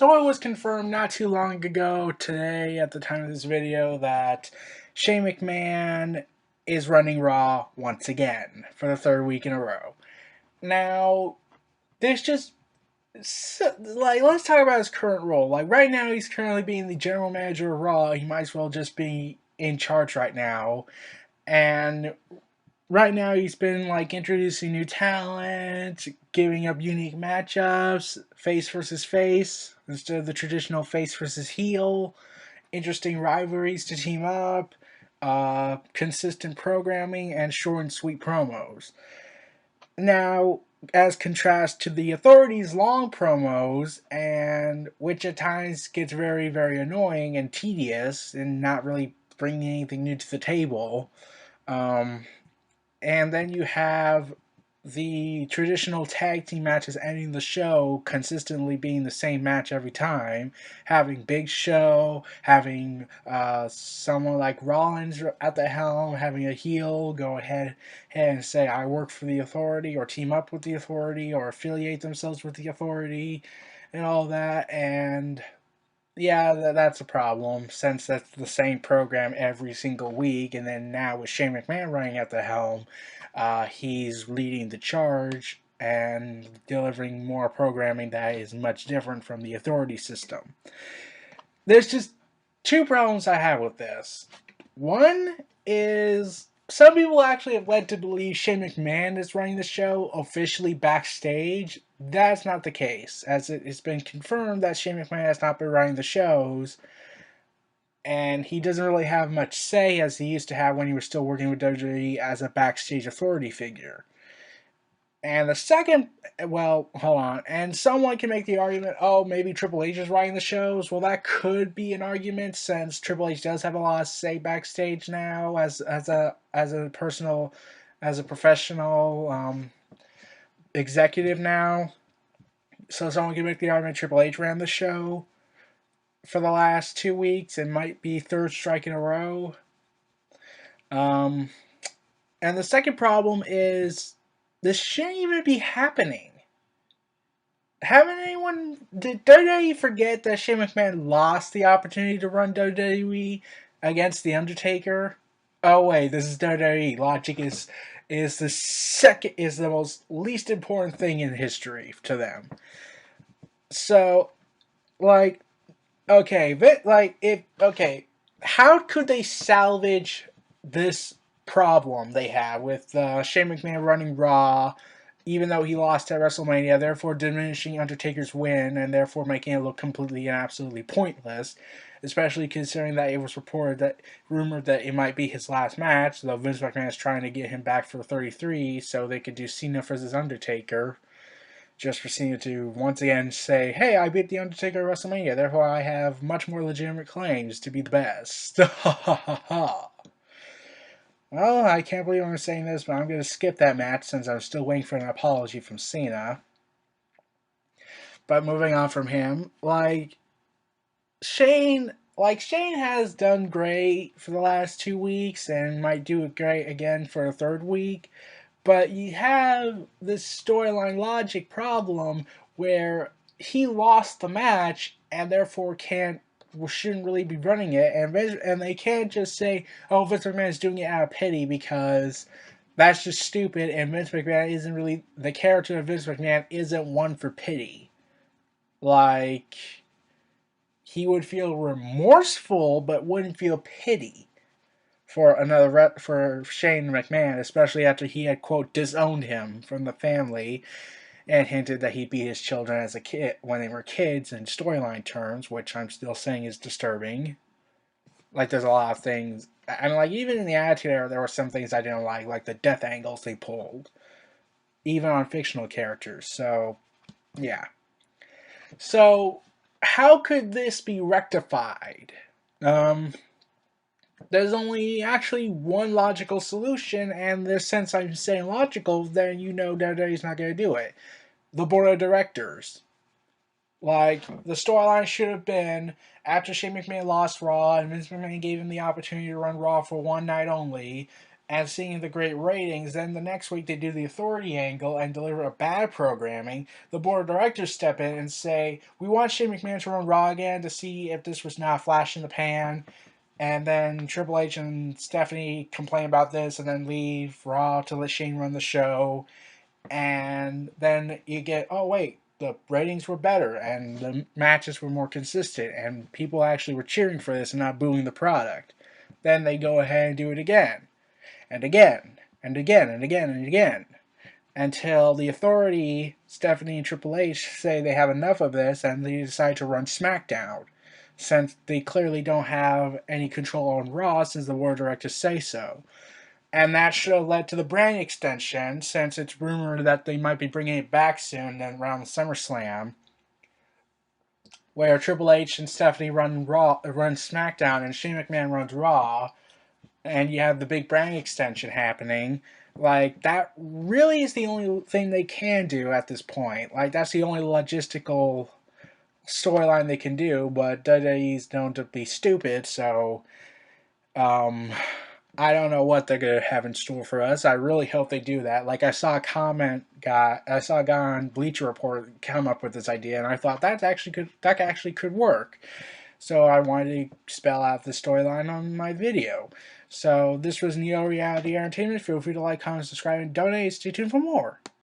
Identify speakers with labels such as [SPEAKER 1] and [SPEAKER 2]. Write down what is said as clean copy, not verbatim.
[SPEAKER 1] So it was confirmed not too long ago today at the time of this video that Shane McMahon is running Raw once again for the third week in a row. Now, this just let's talk about his current role. Like right now he's currently being the general manager of Raw. He might as well just be in charge right now. And right now he's been like introducing new talent, giving up unique matchups, face versus face instead of the traditional face versus heel, interesting rivalries to team up, consistent programming, and short and sweet promos. Now, as contrast to the Authority's long promos, and which at times gets very, very annoying and tedious and not really bringing anything new to the table. And then you have the traditional tag team matches ending the show consistently being the same match every time. Having Big Show, having someone like Rollins at the helm, having a heel go ahead and say, I work for the Authority, or team up with the Authority, or affiliate themselves with the Authority, and all that. And yeah, that's a problem since that's the same program every single week. And then now with Shane McMahon running at the helm, he's leading the charge and delivering more programming that is much different from the Authority system. There's just two problems I have with this. One is some people actually have led to believe Shane McMahon is running the show officially backstage. That's not the case, as it's been confirmed that Shane McMahon has not been running the shows, and he doesn't really have much say as he used to have when he was still working with WWE as a backstage authority figure. And the second, well, hold on. And someone can make the argument, oh, maybe Triple H is writing the shows. Well, that could be an argument since Triple H does have a lot of say backstage now as a professional executive now. So someone can make the argument Triple H ran the show for the last 2 weeks and might be third strike in a row. And the second problem is this shouldn't even be happening. Did WWE forget that Shane McMahon lost the opportunity to run WWE against The Undertaker? Oh wait, this is WWE. Logic is the most least important thing in history to them. So, like, how could they salvage this problem they have with Shane McMahon running Raw, even though he lost at WrestleMania, therefore diminishing Undertaker's win and therefore making it look completely and absolutely pointless, especially considering that it was rumored that it might be his last match, though Vince McMahon is trying to get him back for 33 so they could do Cena versus Undertaker, just for Cena to once again say, hey, I beat The Undertaker at WrestleMania, therefore I have much more legitimate claims to be the best. Ha ha ha ha. Well, I can't believe I'm saying this, but I'm going to skip that match since I'm still waiting for an apology from Cena. But moving on from him, Shane has done great for the last 2 weeks and might do it great again for the third week. But you have this storyline logic problem where he lost the match and therefore shouldn't really be running it, and they can't just say, oh, Vince McMahon is doing it out of pity, because that's just stupid, and Vince McMahon isn't really, the character of Vince McMahon isn't one for pity. Like, he would feel remorseful, but wouldn't feel pity for Shane McMahon, especially after he had, quote, disowned him from the family and hinted that he beat his children as a kid when they were kids in storyline terms, which I'm still saying is disturbing. Like, there's a lot of things. I mean, like, even in the Attitude Era, there were some things I didn't like the death angles they pulled, even on fictional characters. So, yeah. So, how could this be rectified? There's only actually one logical solution, and since I'm saying logical, then you know WWE's not going to do it. The board of directors. Like, the storyline should have been, after Shane McMahon lost Raw and Vince McMahon gave him the opportunity to run Raw for one night only, and seeing the great ratings, then the next week they do the authority angle and deliver a bad programming. The board of directors step in and say, we want Shane McMahon to run Raw again to see if this was not a flash in the pan. And then Triple H and Stephanie complain about this and then leave Raw to let Shane run the show. And then you get, oh wait, the ratings were better and the matches were more consistent and people actually were cheering for this and not booing the product. Then they go ahead and do it again and again and again and again and again until the authority, Stephanie and Triple H, say they have enough of this and they decide to run SmackDown, since they clearly don't have any control on Raw since the board of directors say so. And that should have led to the brand extension, since it's rumored that they might be bringing it back soon and around SummerSlam, where Triple H and Stephanie run SmackDown and Shane McMahon runs Raw, and you have the big brand extension happening. Like, that really is the only thing they can do at this point. Like, that's the only logistical storyline they can do, but WWE's known to be stupid, so I don't know what they're gonna have in store for us. I really hope they do that. Like, I saw a guy on Bleacher Report come up with this idea, and I thought that actually could work. So I wanted to spell out the storyline on my video. So this was Neo Reality Entertainment. Feel free to like, comment, subscribe, and donate. Stay tuned for more.